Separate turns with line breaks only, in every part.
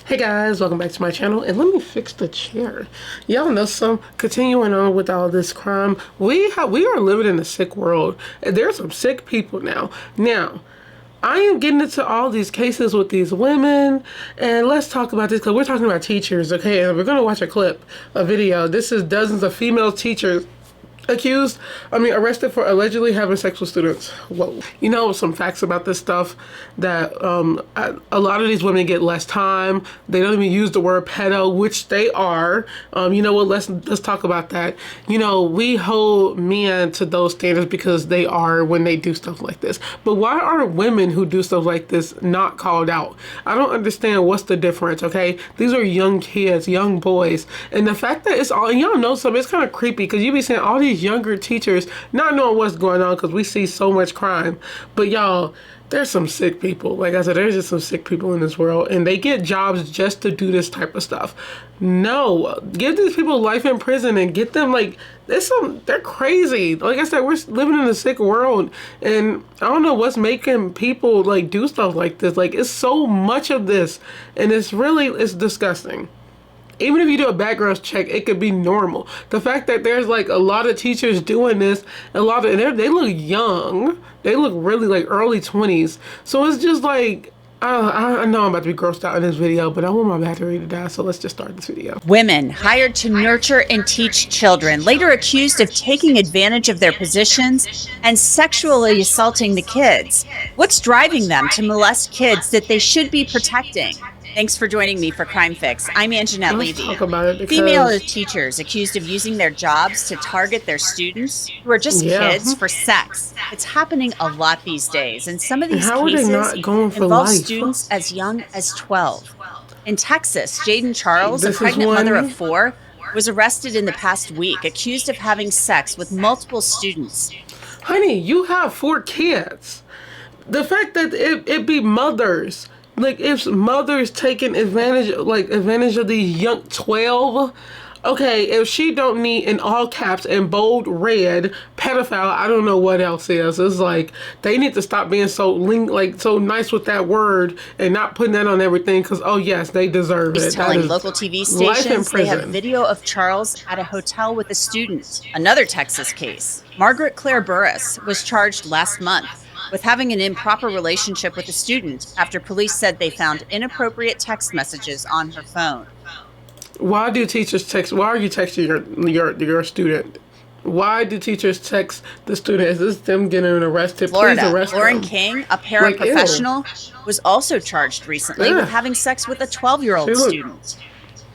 Hey guys, welcome back to my channel, and let me fix the chair. Y'all know continuing on with all this crime, we are living in a sick world, and there's some sick people now. I am getting into all these cases with these women, and let's talk about this because we're talking about teachers, okay? And we're gonna watch a video. This is dozens of female teachers arrested for allegedly having sex with students. Whoa. You know, some facts about this stuff that a lot of these women get less time. They don't even use the word pedo, which they are. You know what? Let's talk about that. You know, we hold men to those standards because they are when they do stuff like this. But why are women who do stuff like this not called out? I don't understand what's the difference, okay? These are young kids, young boys. And the fact that it's all, and y'all know something, it's kind of creepy because you be saying all these younger teachers not knowing what's going on because we see so much crime. But y'all, there's some sick people. Like I said, there's just some sick people in this world, and they get jobs just to do this type of stuff. No, give these people life in prison and get them, like, they're crazy. Like I said, we're living in a sick world, and I don't know what's making people like do stuff like this. Like, it's so much of this, and it's disgusting. Even if you do a background check, it could be normal. The fact that there's like a lot of teachers doing this, they look young. They look really like early 20s. So it's just like, I know I'm about to be grossed out in this video, but I want my battery to die, so let's just start this video.
Women hired to nurture and teach children, later accused of taking advantage of their positions and sexually assaulting the kids. What's driving them to molest kids that they should be protecting? Thanks for joining me for Crime Fix. I'm Anjanette Levy.
Talk about it because
Female teachers accused of using their jobs to target their students who are just kids for sex. It's happening a lot these days, and some of these cases involve students as young as 12. In Texas, Jaden Charles, a pregnant mother of 4, was arrested in the past week, accused of having sex with multiple students.
Honey, you have 4 kids. The fact that it be mothers. Like, if mothers taking advantage of these young 12, okay, if she don't need in all caps and bold red pedophile, I don't know what else is. It's like they need to stop being so nice with that word and not putting that on everything because, oh yes, they deserve it.
He's telling local TV stations they have video of Charles at a hotel with a student. Another Texas case. Margaret Claire Burris was charged last month with having an improper relationship with a student after police said they found inappropriate text messages on her phone.
Why do teachers text? Why are you texting your student? Why do teachers text the student? Is this them getting arrested?
Florida,
please arrest
Lauren
them.
King, a paraprofessional, was also charged recently with having sex with a 12-year-old student.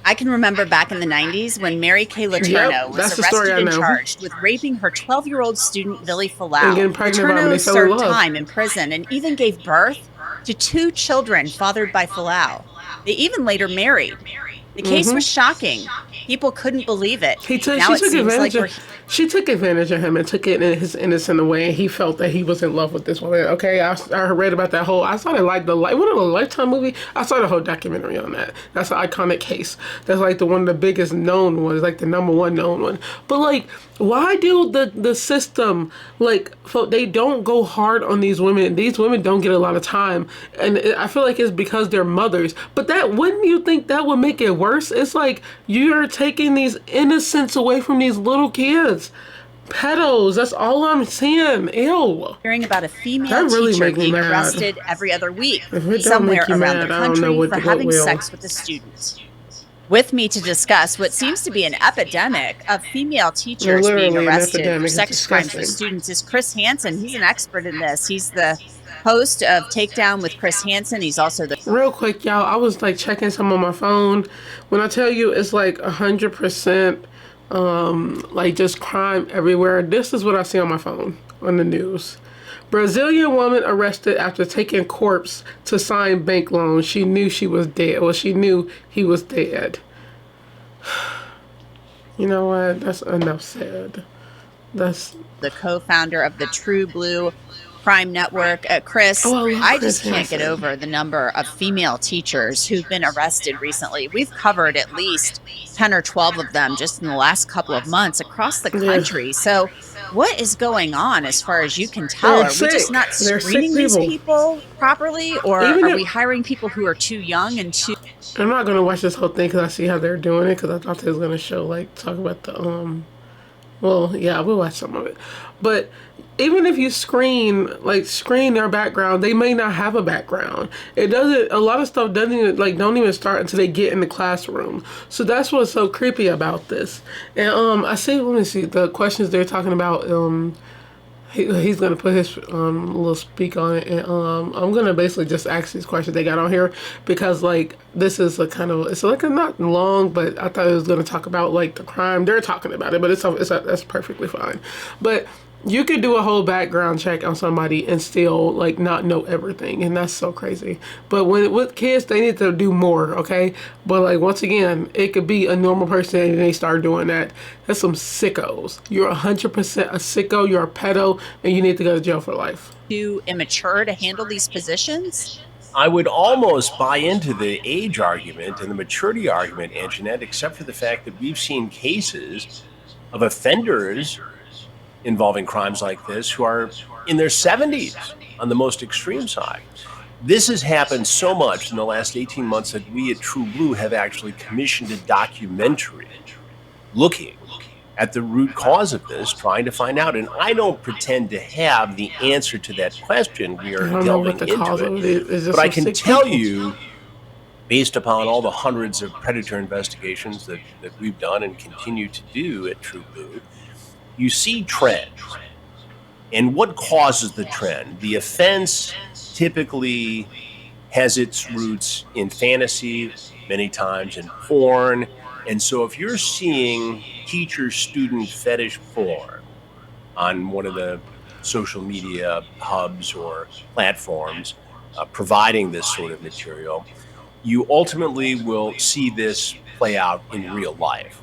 I can remember back in the 90s when Mary Kay Letourneau was arrested and charged with raping her 12-year-old student, Billy Falau. Letourneau served time in prison and even gave birth to 2 children fathered by Falau. They even later married. The case was shocking. People couldn't believe it.
She took advantage of him and took it in his innocent way, and he felt that he was in love with this woman. Okay, I read about that whole. I saw it like what a Lifetime movie. I saw the whole documentary on that. That's an iconic case. That's like one of the biggest known ones, like the #1 known one. But like, why do the system they don't go hard on these women? These women don't get a lot of time, and I feel like it's because they're mothers. But that wouldn't you think that would make it worse? It's like you're taking these innocence away from these little kids. Pedos, that's all I'm saying. Ew.
Hearing about a female teacher being arrested every other week somewhere around the country for having sex with a student. With me to discuss what seems to be an epidemic of female teachers being arrested for sex crimes with students is Chris Hansen. He's an expert in this. He's the host of Takedown with Chris Hansen. He's also the...
Real quick, y'all, I was like checking some on my phone. When I tell you it's like 100% like just crime everywhere, this is what I see on my phone on the news. Brazilian woman arrested after taking corpse to sign bank loan. She knew she was dead. Well, she knew he was dead. You know what? That's enough said. That's
the co-founder of the True Blue Crime Network. Chris, I just can't get over the number of female teachers who've been arrested recently. We've covered at least 10 or 12 of them just in the last couple of months across the country. So what is going on as far as you can tell? Are we just not screening these people properly, or are we hiring people who are too young and too...
I'm not going to watch this whole thing because I see how they're doing it, because I thought they was going to show, like, talk about the, well, yeah, I will watch some of it. But even if you screen their background, they may not have a background. It doesn't, a lot of stuff don't even start until they get in the classroom. So that's what's so creepy about this. And let me see, the questions they're talking about, he's gonna put his little speak on it, and I'm gonna basically just ask these questions they got on here, because like this is a kind of, it's like a not long, but I thought it was gonna talk about like the crime they're talking about it, but that's perfectly fine. But you could do a whole background check on somebody and still like not know everything, and that's so crazy. But with kids, they need to do more, okay? But like once again, it could be a normal person and they start doing that. That's some sickos. You're 100% a sicko. You're a pedo, and you need to go to jail for life.
Too immature to handle these positions?
I would almost buy into the age argument and the maturity argument, Anjanette, except for the fact that we've seen cases of offenders involving crimes like this who are in their 70s on the most extreme side. This has happened so much in the last 18 months that we at True Blue have actually commissioned a documentary looking at the root cause of this, trying to find out. And I don't pretend to have the answer to that question. We are delving into it. But I can tell you, based upon all the hundreds of predator investigations that we've done and continue to do at True Blue, you see trends. And what causes the trend? The offense typically has its roots in fantasy, many times in porn. And so if you're seeing teacher-student fetish porn on one of the social media hubs or platforms providing this sort of material, you ultimately will see this play out in real life.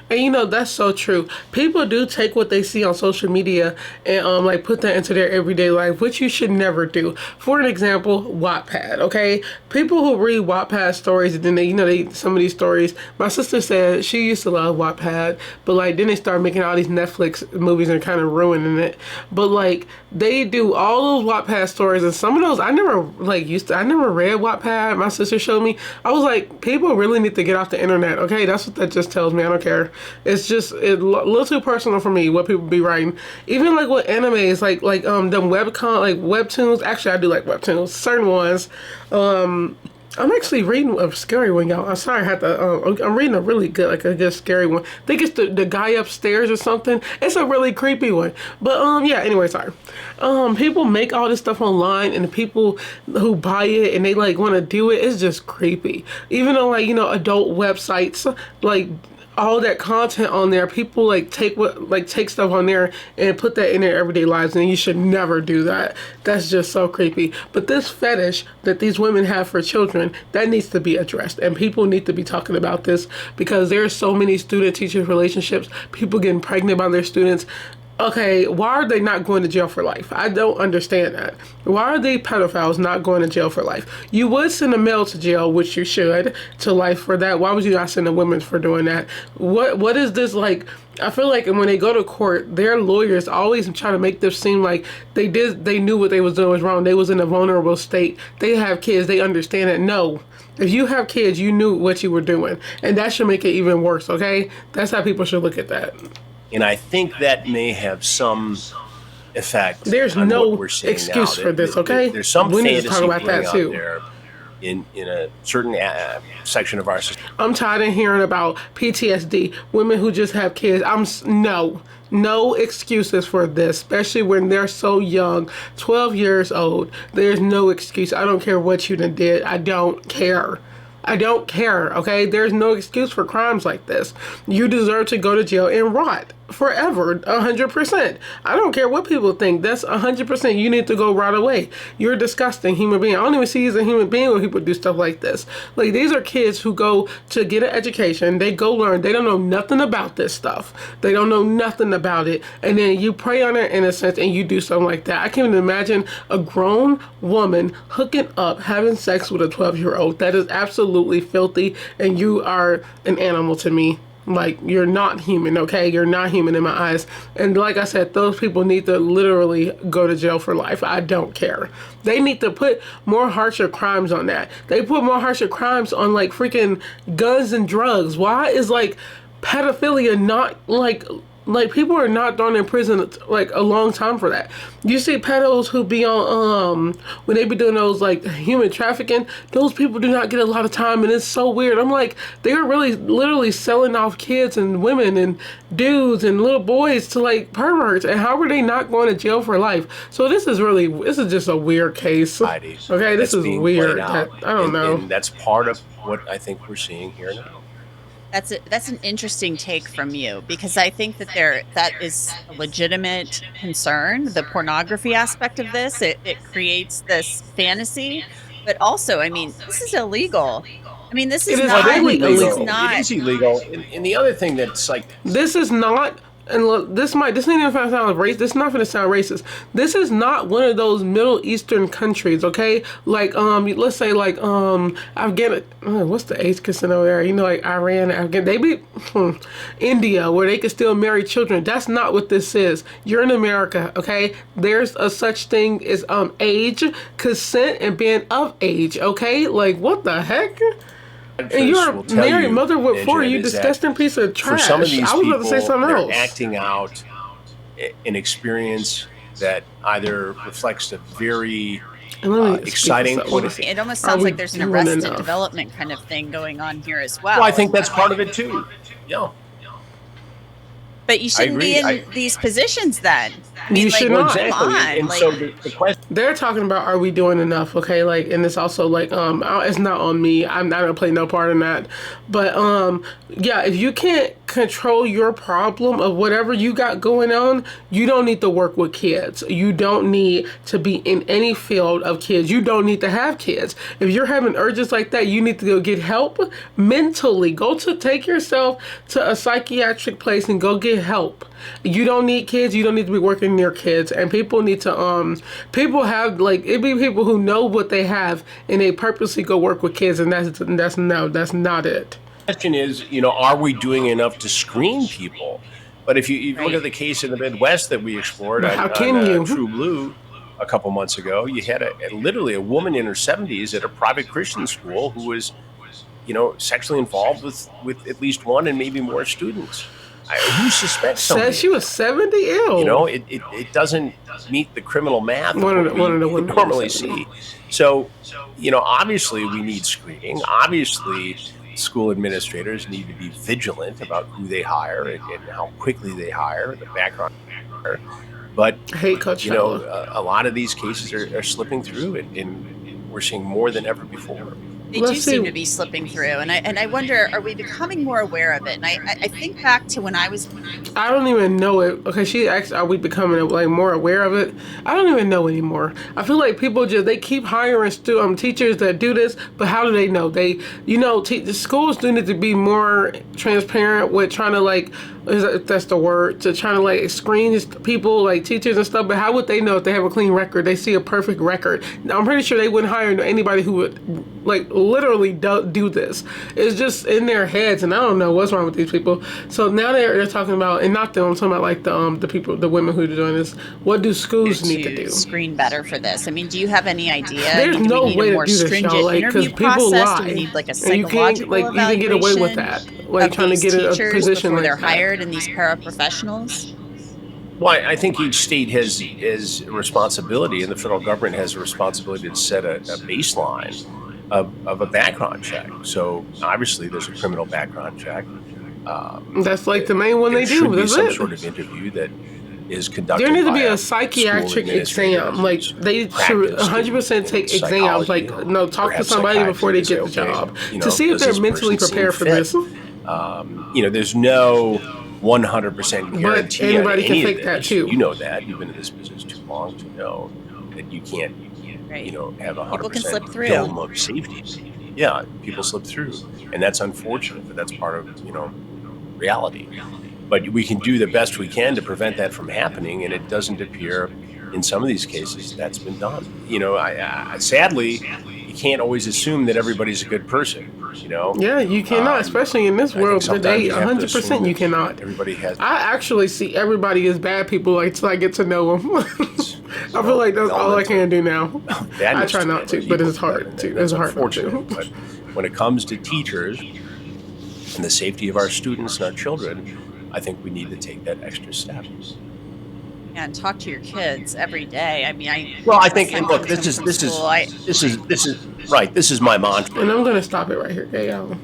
And you know, that's so true. People do take what they see on social media and like put that into their everyday life, which you should never do. For an example, Wattpad, okay? People who read Wattpad stories, and then they some of these stories, my sister said she used to love Wattpad, but like then they start making all these Netflix movies and kind of ruining it. But like they do all those Wattpad stories, and some of those I never read Wattpad. My sister showed me. I was like, people really need to get off the internet, okay? That's what that just tells me. I don't care. It's just a little too personal for me what people be writing. Even like with animes, like them webcomic, like webtoons. Actually, I do like webtoons. Certain ones. I'm actually reading a scary one, y'all. I'm sorry, I had to. I'm reading a really good, like a good scary one. I think it's the guy upstairs or something. It's a really creepy one. But yeah. Anyway, sorry. People make all this stuff online, and the people who buy it and they like want to do it, it's just creepy. Even though like adult websites like. All that content on there, people take stuff on there and put that in their everyday lives, and you should never do that. That's just so creepy. But this fetish that these women have for children, that needs to be addressed, and people need to be talking about this, because there's so many student-teacher relationships, people getting pregnant by their students. Okay, why are they not going to jail for life? I don't understand that. Why are they pedophiles not going to jail for life? You would send a male to jail, which you should, to life for that. Why would you not send a woman for doing that? What is this like? I feel like when they go to court, their lawyers always try to make this seem like they knew what they was doing was wrong. They was in a vulnerable state. They have kids. They understand it. No. If you have kids, you knew what you were doing. And that should make it even worse, okay? That's how people should look at that.
And I think that may have some effect.
There's
on
no
what we're seeing
excuse
now.
for this, okay?
There's some
we
fantasy
need to talk about that
out
too.
There in a certain section of our society.
I'm tired of hearing about PTSD, women who just have kids. No excuses for this, especially when they're so young, 12 years old. There's no excuse. I don't care what you done did. I don't care. I don't care, okay? There's no excuse for crimes like this. You deserve to go to jail and rot forever, 100%. I don't care what people think. That's 100%. You need to go right away. You're a disgusting human being. I don't even see you as a human being when people do stuff like this. Like, these are kids who go to get an education. They go learn. They don't know nothing about this stuff. They don't know nothing about it. And then you prey on their innocence and you do something like that. I can't even imagine a grown woman hooking up, having sex with a 12-year-old. That is absolutely filthy, and you are an animal to me. Like, you're not human, okay? You're not human in my eyes. And like I said, those people need to literally go to jail for life. I don't care. They need to put more harsher crimes on that. They put more harsher crimes on, like, freaking guns and drugs. Why is, like, pedophilia not, like people are not thrown in prison like a long time for that. You see pedos who be on when they be doing those like human trafficking, those people do not get a lot of time, and it's so weird. I'm like, they're really literally selling off kids and women and dudes and little boys to like perverts, and how are they not going to jail for life? So this is just a weird case. Okay, this is weird. I don't know.
And that's part of what I think we're seeing here now.
That's an interesting take from you, because I think that that is a legitimate concern. The pornography aspect of this, it creates this fantasy, but also, I mean, this is illegal. I mean, this is not illegal.
It is illegal. And the other thing that's like,
this is not. And look, this ain't even gonna sound racist. This is not gonna sound racist. This is not one of those Middle Eastern countries, okay? Like, let's say like, Afghanistan. What's the age casino there? You know, like Iran, Afghanistan. They be India, where they can still marry children. That's not what this is. You're in America, okay? There's a such thing as age, consent, and being of age, okay? Like, what the heck? And you're a married mother with four, you disgusting piece of trash.
For some of these
I was about to say something else.
Acting out an experience that either reflects a very exciting point of view.
It almost sounds like there's an arrested development kind of thing going on here as well.
Well, I think that's part of it too. Yeah.
But you shouldn't be in these positions then. I mean,
you should not.
Exactly. And so the question,
they're talking about, are we doing enough? Okay, like, and it's also like, it's not on me. I'm not gonna play no part in that. But yeah, if you can't control your problem of whatever you got going on, you don't need to work with kids. You don't need to be in any field of kids. You don't need to have kids. If you're having urges like that, you need to go get help mentally. Take yourself to a psychiatric place and go get help. You don't need kids. You don't need to be working near kids. And people need to people have, like, it be people who know what they have and they purposely go work with kids, and that's not it.
The question is, are we doing enough to screen people? But if you look at the case in the Midwest that we explored on True Blue a couple months ago, you had literally a woman in her 70s at a private Christian school who was, sexually involved with at least one and maybe more students. Who suspects somebody?
She was 70. Ew.
It doesn't meet the criminal math of what we normally see. So, obviously we need screening. Obviously, school administrators need to be vigilant about who they hire and how quickly they hire, the background. But
I hate Coachella.
A lot of these cases are slipping through, and we're seeing more than ever before.
They do seem to be slipping through, and I wonder, are we becoming more aware of it? And I think back to when I
don't even know it. Okay, she asked, are we becoming like more aware of it? I don't even know anymore. I feel like people they keep hiring teachers that do this, but how do they know? The schools do need to be more transparent with trying to if that's the word, to trying to screen people like teachers and stuff. But how would they know if they have a clean record? They see a perfect record. Now, I'm pretty sure they wouldn't hire anybody who would literally do this. It's just in their heads, and I don't know what's wrong with these people. So now they're talking about, and not them, I'm talking about the women who are doing this. What do schools need to do?
Screen better for this. I mean, do you have any idea?
There's no way to do this, y'all. Because people lie.
Do we need a psychological
evaluation? You can get away with that. Trying to get a position
before they're hired in these paraprofessionals.
Well, I think each state has a responsibility, and the federal government has a responsibility to set a baseline of a background check. So obviously there's a criminal background check.
That's the main one they do.
There's some sort of interview that is conducted.
There needs to be a psychiatric exam. They should 100% take exams. Talk to somebody before they get the job to see if they're mentally prepared for this.
There's no 100% guarantee.
But anybody can fake that too.
You know that. You've been in this business too long to know that you can't. Have 100% film of safety. Yeah, people slip through, and that's unfortunate, but that's part of reality. But we can do the best we can to prevent that from happening, and it doesn't appear in some of these cases that's been done. Sadly, you can't always assume that everybody's a good person, you know?
Yeah, you cannot, especially in this world today. 100% you cannot.
Everybody has.
I actually see everybody as bad people until I get to know them. I feel like that's all I can do now. I try not to, but it's hard to. It's hard not to.
But when it comes to teachers and the safety of our students and our children, I think we need to take that extra step.
And talk to your kids every day. I mean,
I think, and look, this is right. This is my mantra.
And I'm gonna stop it right here, okay,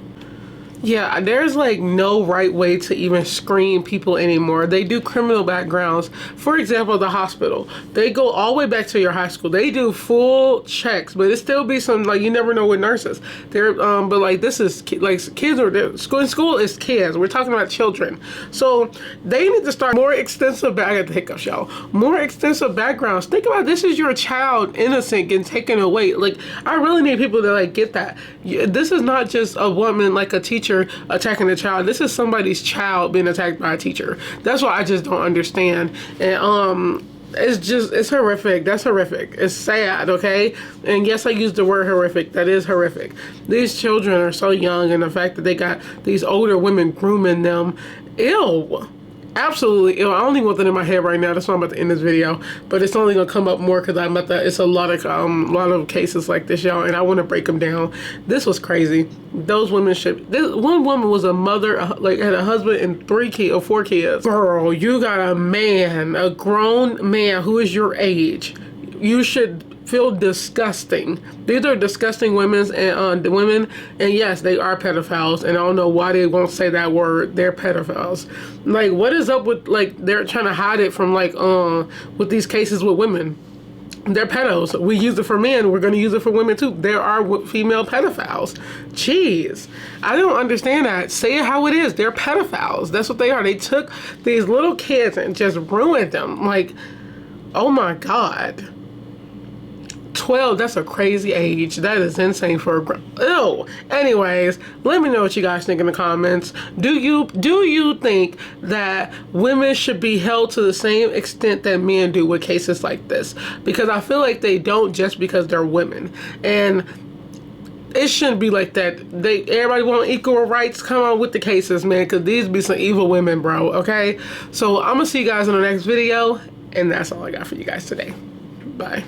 yeah, there's like no right way to even screen people anymore. They do criminal backgrounds. For example, the hospital. They go all the way back to your high school. They do full checks, but it still be some, like, you never know with nurses. They're but like this is like kids are school is kids. We're talking about children. So they need to start more extensive I got the hiccups, y'all. More extensive backgrounds. Think about this is your child, innocent, getting taken away. Like, I really need people to like get that. This is not just a woman, like a teacher attacking a child. This is somebody's child being attacked by a teacher. That's what I just don't understand. And it's horrific. That's horrific. It's sad, okay? And yes, I used the word horrific. That is horrific. These children are so young, and the fact that they got these older women grooming them, ew. Absolutely ill. I don't even want that in my head right now. That's why I'm about to end this video. But it's only gonna come up more because I'm about to. It's a lot of cases like this, y'all, and I want to break them down. This was crazy. Those women should. This one woman was a mother, like had a husband and 4 kids. Girl, you got a man, a grown man who is your age. You should feel disgusting. These are disgusting women, and yes, they are pedophiles, and I don't know why they won't say that word. They're pedophiles. Like, what is up with, like, they're trying to hide it from, like, with these cases with women. They're pedos. We use it for men. We're going to use it for women too. There are female pedophiles. Jeez. I don't understand that. Say it how it is. They're pedophiles. That's what they are. They took these little kids and just ruined them. Like, oh my God. 12, that's a crazy age. That is insane for a ew. Anyways, let me know what you guys think in the comments. Do you think that women should be held to the same extent that men do with cases like this? Because I feel like they don't, just because they're women. And it shouldn't be like that. Everybody want equal rights. Come on with the cases, man, because these be some evil women, bro. Okay, so I'm gonna see you guys in the next video, and that's all I got for you guys today. Bye.